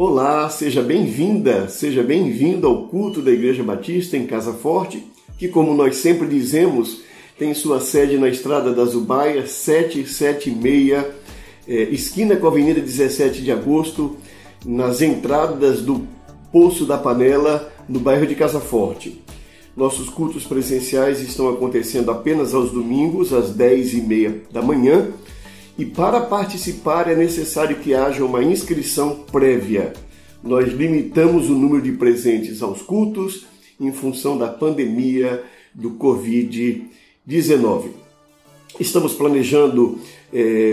Olá, seja bem-vinda, seja bem-vindo ao culto da Igreja Batista em Casa Forte, que, como nós sempre dizemos, tem sua sede na Estrada das Ubaias, 776, esquina com a Avenida 17 de Agosto, nas entradas do Poço da Panela, no bairro de Casa Forte. Nossos cultos presenciais estão acontecendo apenas aos domingos, às 10h30 da manhã, e para participar é necessário que haja uma inscrição prévia. Nós limitamos o número de presentes aos cultos em função da pandemia do Covid-19. Estamos planejando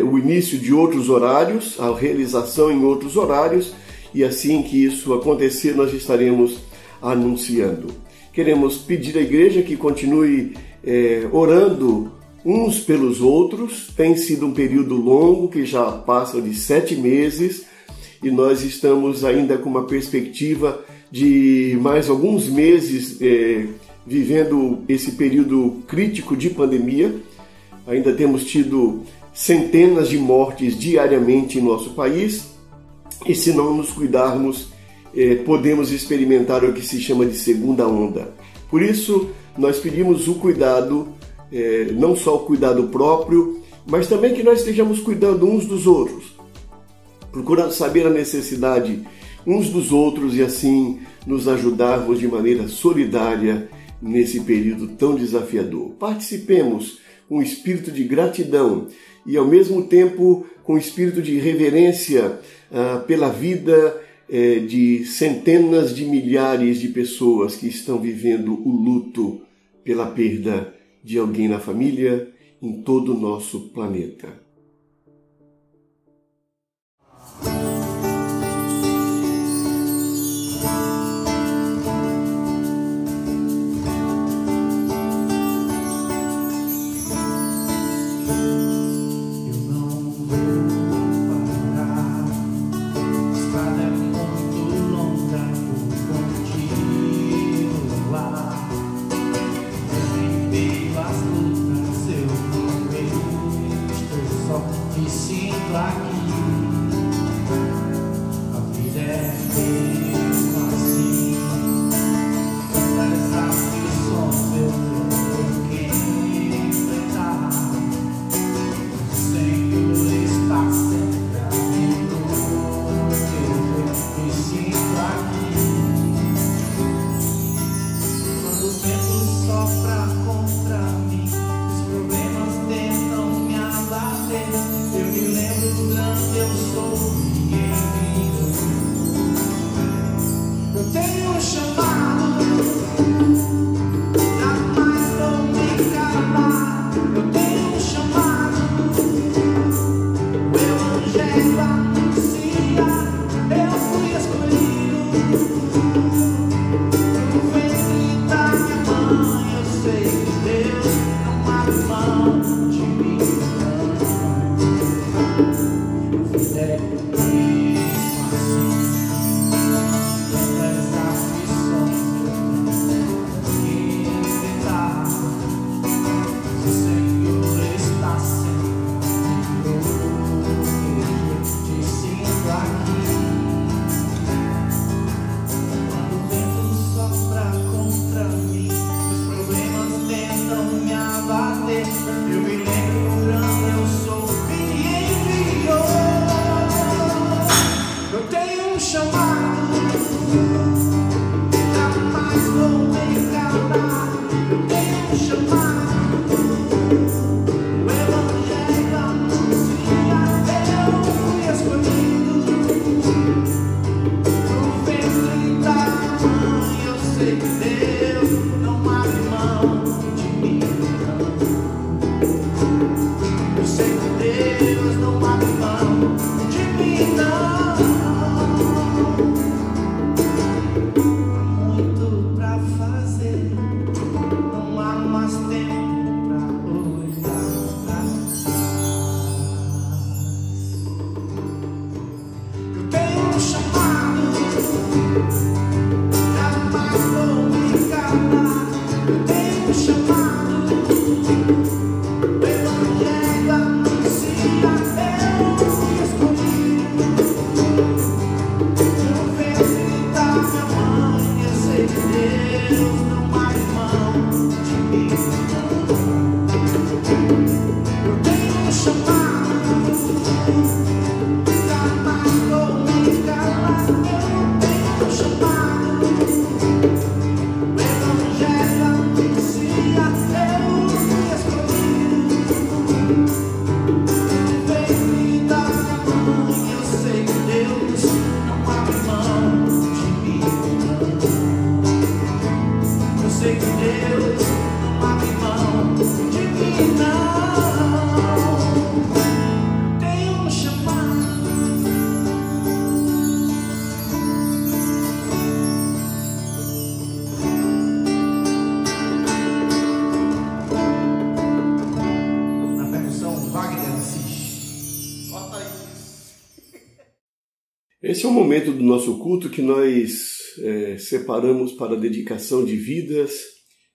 o início de outros horários, a realização em outros horários, e assim que isso acontecer, nós estaremos anunciando. Queremos pedir à igreja que continue orando uns pelos outros. Tem sido um período longo, que já passa de 7 meses, e nós estamos ainda com uma perspectiva de mais alguns meses vivendo esse período crítico de pandemia. Ainda temos tido centenas de mortes diariamente em nosso país, e se não nos cuidarmos, podemos experimentar o que se chama de segunda onda. Por isso, nós pedimos o cuidado, não só o cuidado próprio, mas também que nós estejamos cuidando uns dos outros, procurando saber a necessidade uns dos outros e assim nos ajudarmos de maneira solidária nesse período tão desafiador. Participemos com espírito de gratidão e ao mesmo tempo com espírito de reverência pela vida de centenas de milhares de pessoas que estão vivendo o luto pela perda de alguém na família em todo o nosso planeta. Chamado, o Evangelho anuncia. Esse é o momento do nosso culto que nós separamos para a dedicação de vidas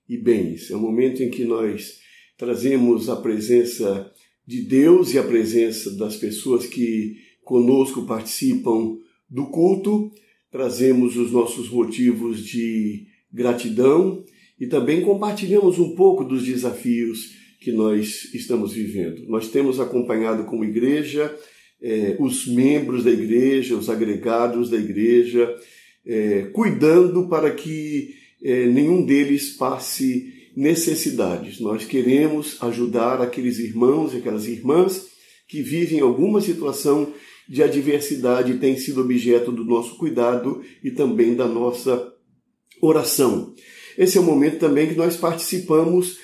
e bens. É o momento em que nós trazemos a presença de Deus e a presença das pessoas que conosco participam do culto. Trazemos os nossos motivos de gratidão e também compartilhamos um pouco dos desafios que nós estamos vivendo. Nós temos acompanhado como igreja os membros da igreja, os agregados da igreja, cuidando para que nenhum deles passe necessidades. Nós queremos ajudar aqueles irmãos e aquelas irmãs que vivem alguma situação de adversidade e tem sido objeto do nosso cuidado e também da nossa oração. Esse é o momento também que nós participamos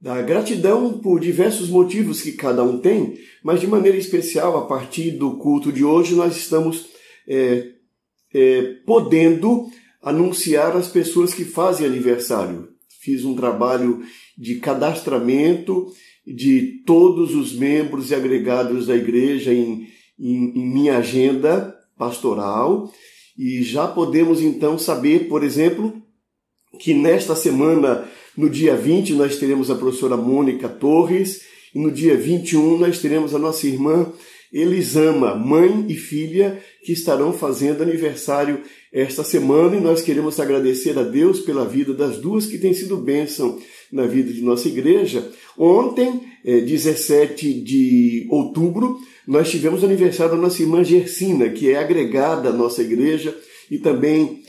da gratidão por diversos motivos que cada um tem, mas de maneira especial, a partir do culto de hoje, nós estamos podendo anunciar as pessoas que fazem aniversário. Fiz um trabalho de cadastramento de todos os membros e agregados da igreja em minha agenda pastoral e já podemos então saber, por exemplo, que nesta semana, no dia 20, nós teremos a professora Mônica Torres e no dia 21 nós teremos a nossa irmã Elisama, mãe e filha, que estarão fazendo aniversário esta semana e nós queremos agradecer a Deus pela vida das duas que têm sido bênção na vida de nossa igreja. Ontem, 17 de outubro, nós tivemos o aniversário da nossa irmã Gersina, que é agregada à nossa igreja e também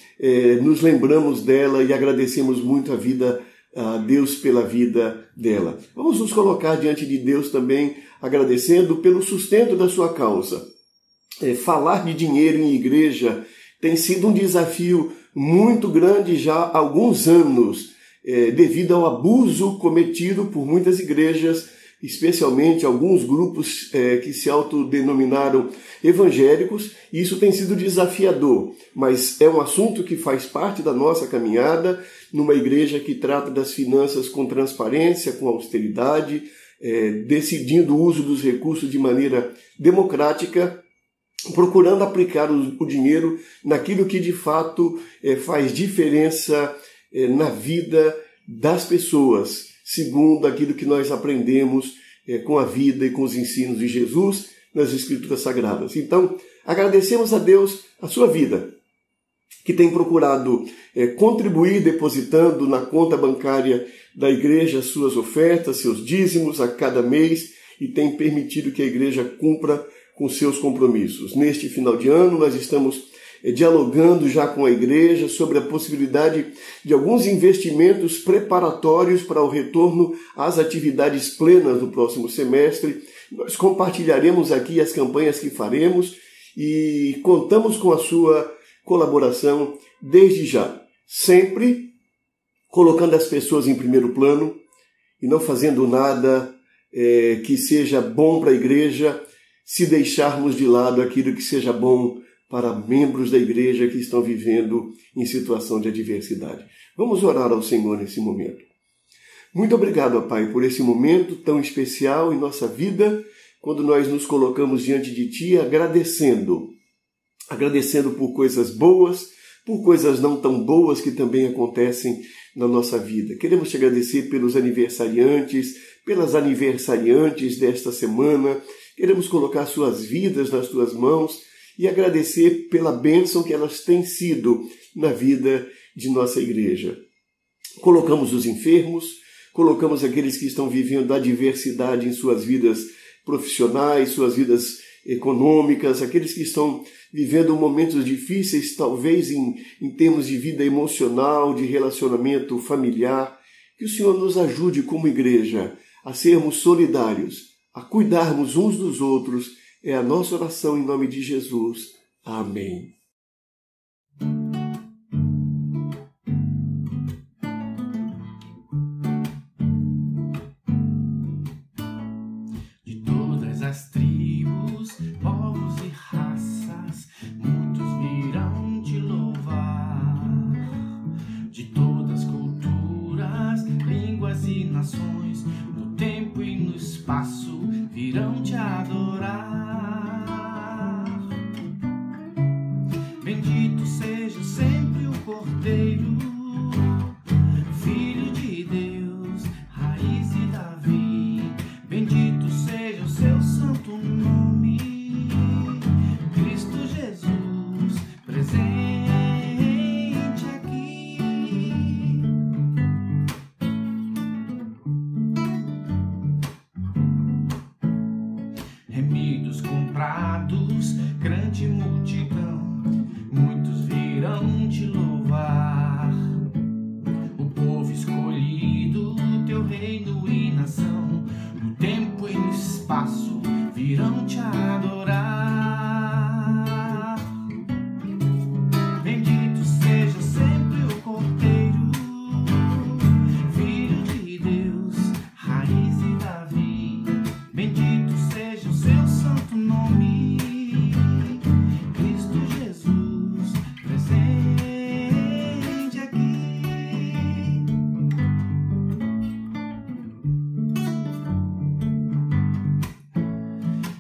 nos lembramos dela e agradecemos muito a Deus pela vida dela. Vamos nos colocar diante de Deus também, agradecendo pelo sustento da sua causa. Falar de dinheiro em igreja tem sido um desafio muito grande já há alguns anos, devido ao abuso cometido por muitas igrejas, especialmente alguns grupos que se autodenominaram evangélicos, e isso tem sido desafiador, mas é um assunto que faz parte da nossa caminhada numa igreja que trata das finanças com transparência, com austeridade, decidindo o uso dos recursos de maneira democrática, procurando aplicar o dinheiro naquilo que de fato faz diferença na vida das pessoas, segundo aquilo que nós aprendemos com a vida e com os ensinos de Jesus nas Escrituras Sagradas. Então, agradecemos a Deus a sua vida, que tem procurado contribuir depositando na conta bancária da igreja suas ofertas, seus dízimos a cada mês e tem permitido que a igreja cumpra com seus compromissos. Neste final de ano, nós estamos dialogando já com a igreja sobre a possibilidade de alguns investimentos preparatórios para o retorno às atividades plenas do próximo semestre. Nós compartilharemos aqui as campanhas que faremos e contamos com a sua colaboração desde já, sempre colocando as pessoas em primeiro plano e não fazendo nada que seja bom para a igreja, se deixarmos de lado aquilo que seja bom para membros da igreja que estão vivendo em situação de adversidade. Vamos orar ao Senhor nesse momento. Muito obrigado, Pai, por esse momento tão especial em nossa vida, quando nós nos colocamos diante de Ti agradecendo por coisas boas, por coisas não tão boas que também acontecem na nossa vida. Queremos Te agradecer pelos aniversariantes, pelas aniversariantes desta semana. Queremos colocar suas vidas nas Tuas mãos e agradecer pela bênção que elas têm sido na vida de nossa igreja. Colocamos os enfermos, colocamos aqueles que estão vivendo adversidade em suas vidas profissionais, suas vidas econômicas, aqueles que estão vivendo momentos difíceis, talvez em termos de vida emocional, de relacionamento familiar. Que o Senhor nos ajude como igreja a sermos solidários, a cuidarmos uns dos outros. É a nossa oração em nome de Jesus. Amém. De todas as tribos, povos e raças, muitos virão te louvar. De todas culturas, línguas e nações, no tempo e no espaço, virão te adorar. prados, grande multidão, muitos virão te louvar. O povo escolhido, teu reino e nação, no tempo e no espaço virão te adorar. Bendito seja sempre o Cordeiro, Filho de Deus, raiz e Davi. Bendito seja o seu santo nome, Cristo Jesus, presente aqui.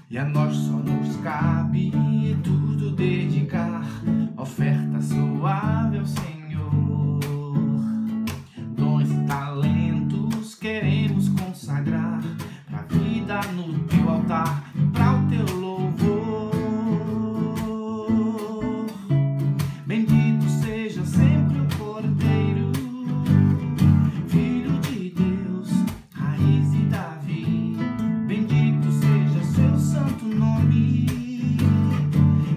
E a nós só nos cabe tudo dedicar, oferta suave ao Senhor. Dons e talentos queremos consagrar pra vida no teu altar, pra o teu louvor. Bendito seja sempre o Cordeiro, Filho de Deus, raiz e Davi. Bendito seja seu santo nome,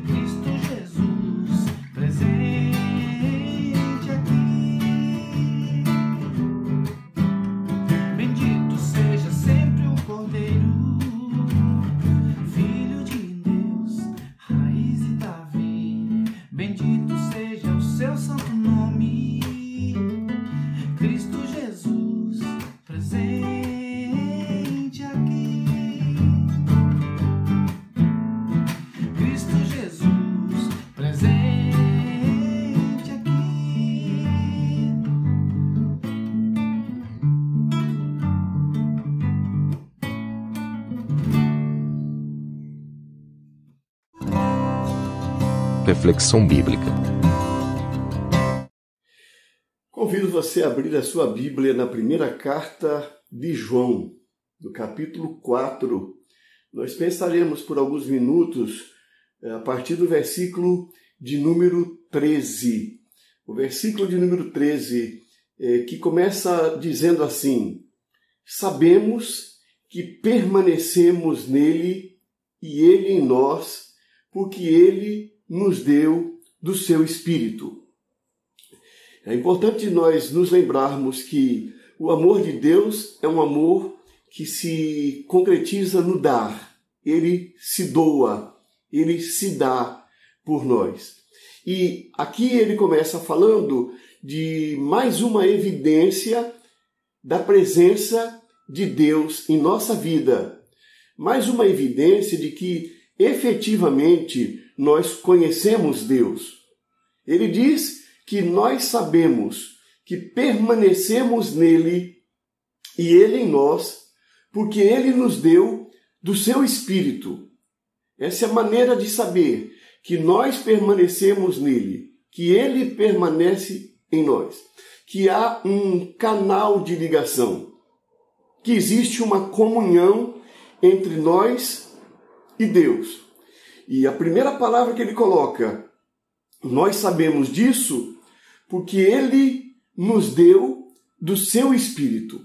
Cristo Jesus, presente aqui. Bendito seja sempre o Cordeiro, Filho de Deus, raiz e Davi. Bendito seja o seu santo nome, Cristo Jesus, presente aqui. Cristo Jesus, presente aqui. Reflexão bíblica. Convido você a abrir a sua Bíblia na primeira carta de João, do capítulo 4. Nós pensaremos por alguns minutos a partir do versículo de número 13. O versículo de número 13, que começa dizendo assim: sabemos que permanecemos nele e ele em nós, porque ele nos deu do seu Espírito. É importante nós nos lembrarmos que o amor de Deus é um amor que se concretiza no dar. Ele se doa, ele se dá por nós. E aqui ele começa falando de mais uma evidência da presença de Deus em nossa vida. Mais uma evidência de que efetivamente nós conhecemos Deus. Ele diz que nós sabemos que permanecemos nele e ele em nós, porque ele nos deu do seu Espírito. Essa é a maneira de saber que nós permanecemos nele, que ele permanece em nós, que há um canal de ligação, que existe uma comunhão entre nós e Deus. E a primeira palavra que ele coloca, nós sabemos disso porque ele nos deu do seu Espírito.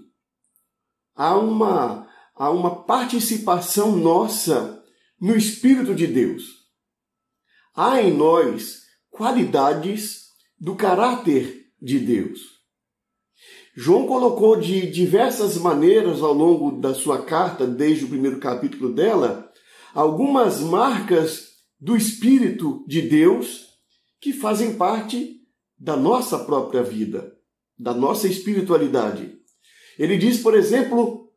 Há uma participação nossa no Espírito de Deus. Há em nós qualidades do caráter de Deus. João colocou de diversas maneiras ao longo da sua carta, desde o primeiro capítulo dela, algumas marcas do Espírito de Deus que fazem parte da nossa própria vida, da nossa espiritualidade. Ele diz, por exemplo,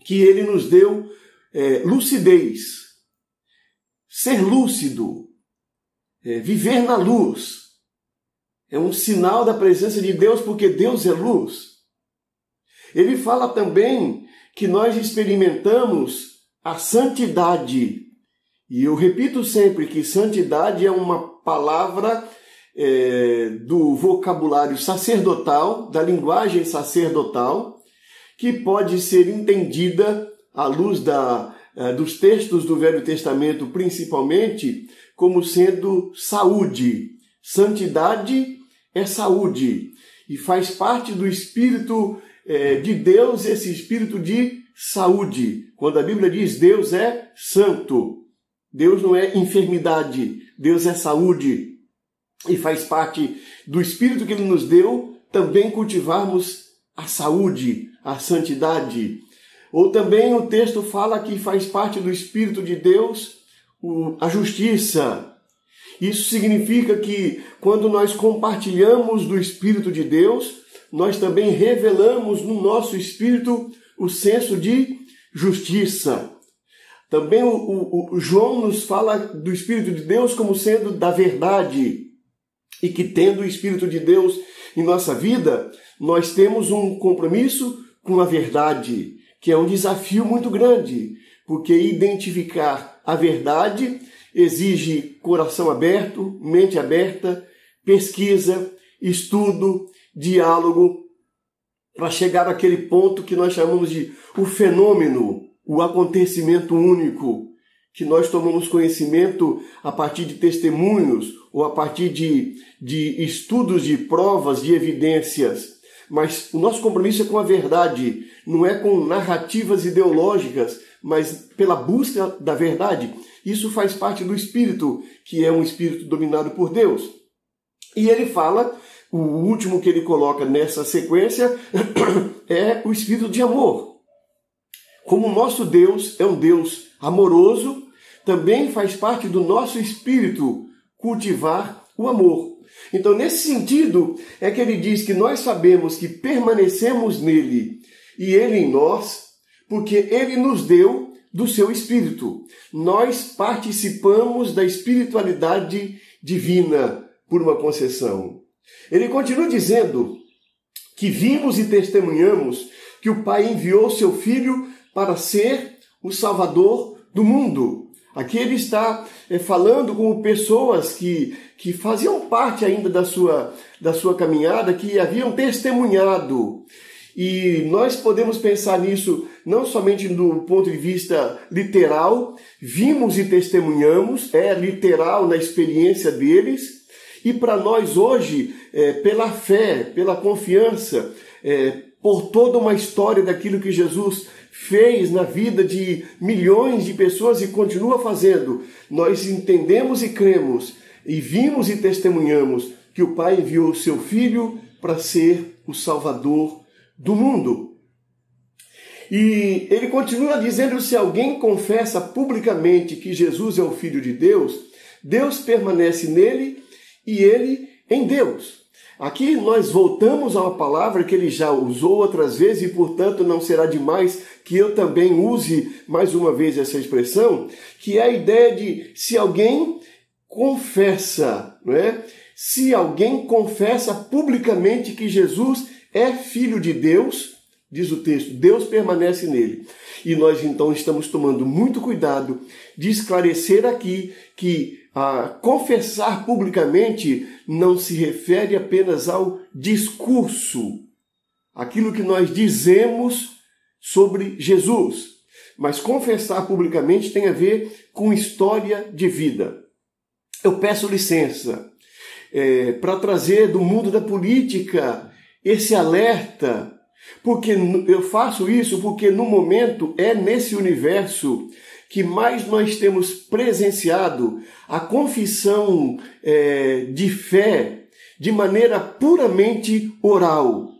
que ele nos deu lucidez, ser lúcido, viver na luz. É um sinal da presença de Deus, porque Deus é luz. Ele fala também que nós experimentamos a santidade. E eu repito sempre que santidade é uma palavra do vocabulário sacerdotal, da linguagem sacerdotal, que pode ser entendida à luz dos textos do Velho Testamento, principalmente, como sendo saúde. Santidade é saúde e faz parte do Espírito de Deus, esse Espírito de saúde. Quando a Bíblia diz Deus é santo, Deus não é enfermidade, Deus é saúde. E faz parte do Espírito que Ele nos deu também cultivarmos a saúde, a santidade. Ou também o texto fala que faz parte do Espírito de Deus a justiça. Isso significa que quando nós compartilhamos do Espírito de Deus, nós também revelamos no nosso espírito o senso de justiça. Também o João nos fala do Espírito de Deus como sendo da verdade. E que tendo o Espírito de Deus em nossa vida, nós temos um compromisso com a verdade, que é um desafio muito grande, porque identificar a verdade exige coração aberto, mente aberta, pesquisa, estudo, diálogo, para chegar àquele ponto que nós chamamos de o fenômeno, o acontecimento único, que nós tomamos conhecimento a partir de testemunhos ou a partir de estudos, de provas, de evidências. Mas o nosso compromisso é com a verdade, não é com narrativas ideológicas, mas pela busca da verdade. Isso faz parte do Espírito, que é um Espírito dominado por Deus. E ele fala, o último que ele coloca nessa sequência é o Espírito de amor. Como o nosso Deus é um Deus amoroso, também faz parte do nosso espírito cultivar o amor. Então, nesse sentido, é que ele diz que nós sabemos que permanecemos nele e ele em nós, porque ele nos deu do seu espírito. Nós participamos da espiritualidade divina por uma concessão. Ele continua dizendo que vimos e testemunhamos que o Pai enviou seu Filho para ser o Salvador do mundo. Aqui ele está falando com pessoas que faziam parte ainda da sua caminhada, que haviam testemunhado. E nós podemos pensar nisso não somente do ponto de vista literal, vimos e testemunhamos, é literal na experiência deles, e para nós hoje, pela fé, pela confiança, por toda uma história daquilo que Jesus fez na vida de milhões de pessoas e continua fazendo, nós entendemos e cremos, e vimos e testemunhamos que o Pai enviou o seu Filho para ser o Salvador do mundo. E ele continua dizendo, se alguém confessa publicamente que Jesus é o Filho de Deus, Deus permanece nele e ele em Deus. Aqui nós voltamos a uma palavra que ele já usou outras vezes e, portanto, não será demais que eu também use mais uma vez essa expressão, que é a ideia de se alguém confessa, não é? Se alguém confessa publicamente que Jesus é Filho de Deus, diz o texto, Deus permanece nele. E nós então estamos tomando muito cuidado de esclarecer aqui que confessar publicamente não se refere apenas ao discurso, aquilo que nós dizemos sobre Jesus, mas confessar publicamente tem a ver com história de vida. Eu peço licença para trazer do mundo da política esse alerta, porque eu faço isso porque no momento é nesse universo que mais nós temos presenciado a confissão de fé de maneira puramente oral.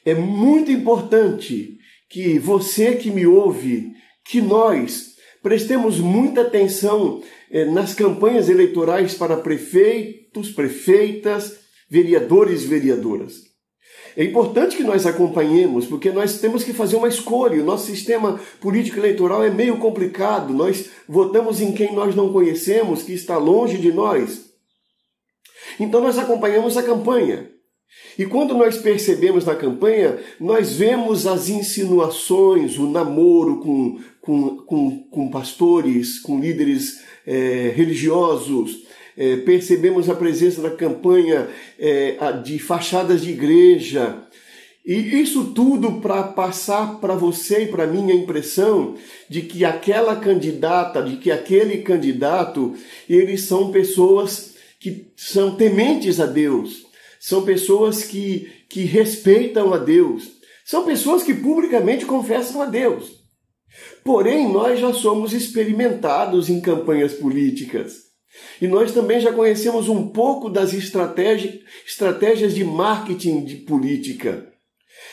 É muito importante que você que me ouve, que nós prestemos muita atenção nas campanhas eleitorais para prefeitos, prefeitas, vereadores e vereadoras. É importante que nós acompanhemos, porque nós temos que fazer uma escolha. O nosso sistema político eleitoral é meio complicado. Nós votamos em quem nós não conhecemos, que está longe de nós. Então nós acompanhamos a campanha. E quando nós percebemos na campanha, nós vemos as insinuações, o namoro com pastores, com líderes religiosos. Percebemos a presença na campanha de fachadas de igreja. E isso tudo para passar para você e para mim a impressão de que aquela candidata, de que aquele candidato, eles são pessoas que são tementes a Deus, são pessoas que respeitam a Deus, são pessoas que publicamente confessam a Deus. Porém, nós já somos experimentados em campanhas políticas. E nós também já conhecemos um pouco das estratégias de marketing de política.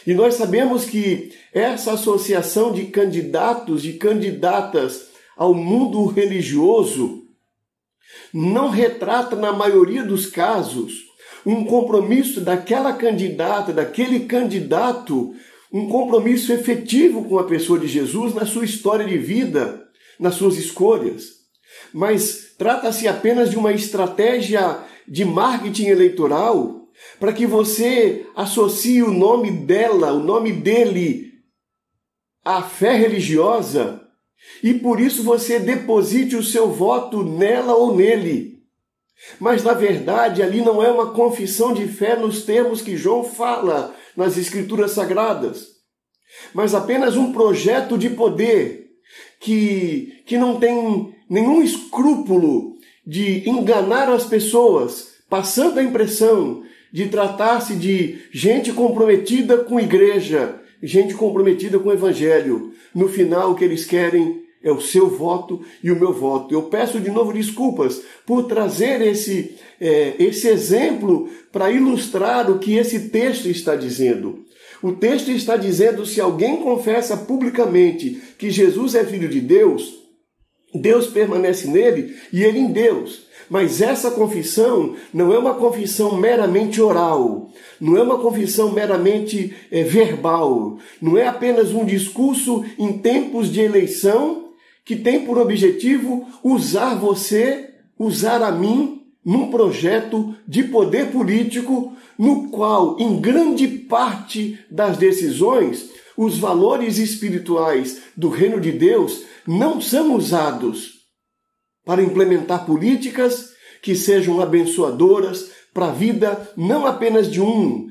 E nós sabemos que essa associação de candidatos e candidatas ao mundo religioso não retrata, na maioria dos casos, um compromisso daquela candidata, daquele candidato, um compromisso efetivo com a pessoa de Jesus na sua história de vida, nas suas escolhas. Mas trata-se apenas de uma estratégia de marketing eleitoral para que você associe o nome dela, o nome dele à fé religiosa e por isso você deposite o seu voto nela ou nele. Mas na verdade ali não é uma confissão de fé nos termos que João fala nas Escrituras Sagradas, mas apenas um projeto de poder que não tem nenhum escrúpulo de enganar as pessoas, passando a impressão de tratar-se de gente comprometida com a igreja, gente comprometida com o evangelho. No final, o que eles querem é o seu voto e o meu voto. Eu peço de novo desculpas por trazer esse exemplo para ilustrar o que esse texto está dizendo. O texto está dizendo: se alguém confessa publicamente que Jesus é Filho de Deus, Deus permanece nele e ele em Deus. Mas essa confissão não é uma confissão meramente oral, não é uma confissão meramente verbal, não é apenas um discurso em tempos de eleição que tem por objetivo usar você, usar a mim, num projeto de poder político no qual, em grande parte das decisões, os valores espirituais do reino de Deus não são usados para implementar políticas que sejam abençoadoras para a vida não apenas de um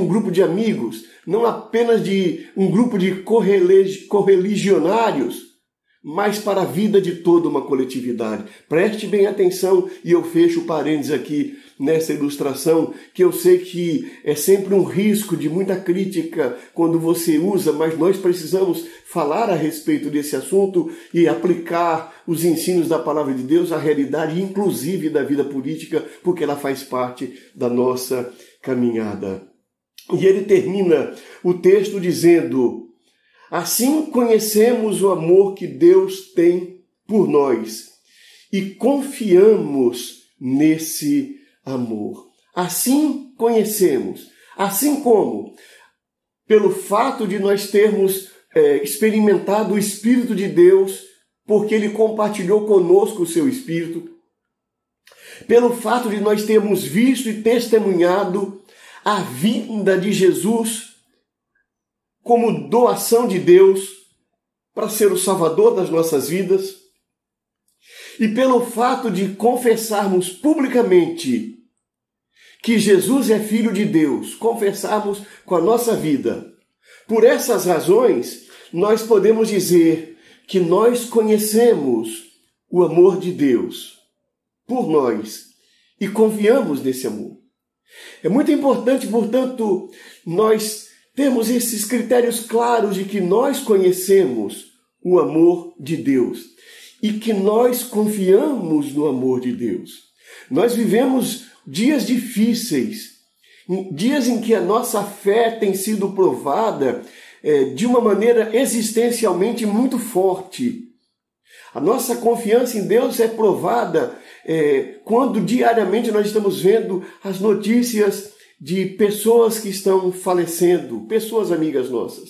grupo de amigos, não apenas de um grupo de correligionários, mas para a vida de toda uma coletividade. Preste bem atenção e eu fecho o parênteses aqui nessa ilustração, que eu sei que é sempre um risco de muita crítica quando você usa, mas nós precisamos falar a respeito desse assunto e aplicar os ensinos da palavra de Deus à realidade, inclusive da vida política, porque ela faz parte da nossa caminhada. E ele termina o texto dizendo: assim conhecemos o amor que Deus tem por nós e confiamos nesse amor. Assim conhecemos. Assim como? Pelo fato de nós termos experimentado o Espírito de Deus, porque Ele compartilhou conosco o seu Espírito. Pelo fato de nós termos visto e testemunhado a vinda de Jesus como doação de Deus para ser o Salvador das nossas vidas. E pelo fato de confessarmos publicamente que Jesus é Filho de Deus, confessarmos com a nossa vida. Por essas razões, nós podemos dizer que nós conhecemos o amor de Deus por nós e confiamos nesse amor. É muito importante, portanto, nós temos esses critérios claros de que nós conhecemos o amor de Deus e que nós confiamos no amor de Deus. Nós vivemos dias difíceis, dias em que a nossa fé tem sido provada de uma maneira existencialmente muito forte. A nossa confiança em Deus é provada quando diariamente nós estamos vendo as notícias de pessoas que estão falecendo, pessoas amigas nossas.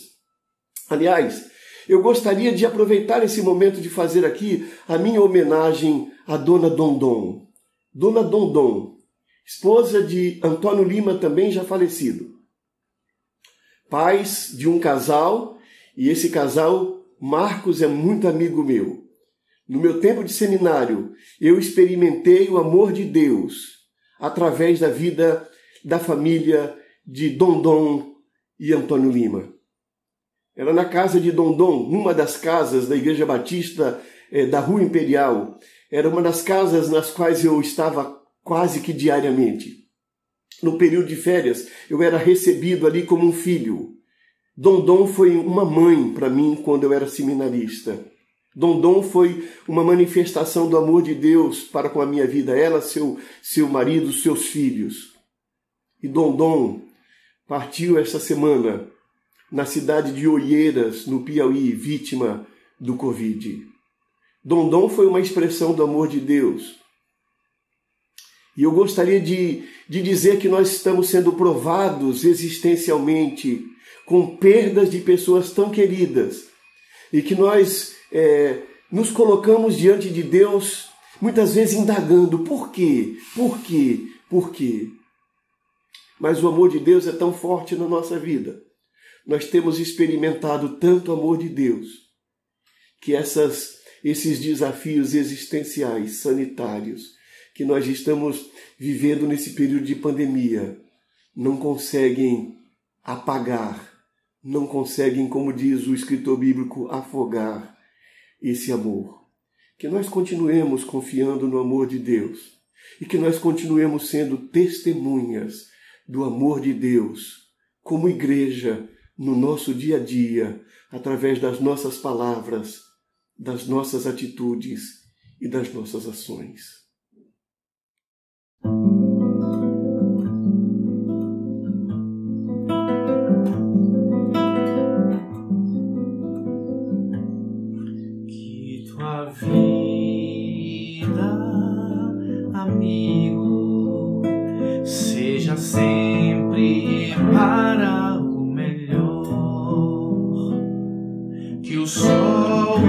Aliás, eu gostaria de aproveitar esse momento de fazer aqui a minha homenagem à Dona Dondon. Dona Dondon, esposa de Antônio Lima, também já falecido. Pais de um casal, e esse casal, Marcos, é muito amigo meu. No meu tempo de seminário, eu experimentei o amor de Deus através da vida da família de Dondon e Antônio Lima. Era na casa de Dondon, numa das casas da Igreja Batista da Rua Imperial. Era uma das casas nas quais eu estava quase que diariamente. No período de férias, eu era recebido ali como um filho. Dondon foi uma mãe para mim quando eu era seminarista. Dondon foi uma manifestação do amor de Deus para com a minha vida, ela, seu marido, seus filhos. E Dondon partiu esta semana na cidade de Oieiras, no Piauí, vítima do Covid. Dondon foi uma expressão do amor de Deus. E eu gostaria de dizer que nós estamos sendo provados existencialmente com perdas de pessoas tão queridas e que nós nos colocamos diante de Deus muitas vezes indagando por quê? Por quê? Por quê? Mas o amor de Deus é tão forte na nossa vida. Nós temos experimentado tanto amor de Deus que esses desafios existenciais, sanitários, que nós estamos vivendo nesse período de pandemia, não conseguem apagar, não conseguem, como diz o escritor bíblico, afogar esse amor. Que nós continuemos confiando no amor de Deus e que nós continuemos sendo testemunhas do amor de Deus, como igreja, no nosso dia a dia, através das nossas palavras, das nossas atitudes e das nossas ações. Que tua vida, amigo, seja sempre para o melhor. Que o sol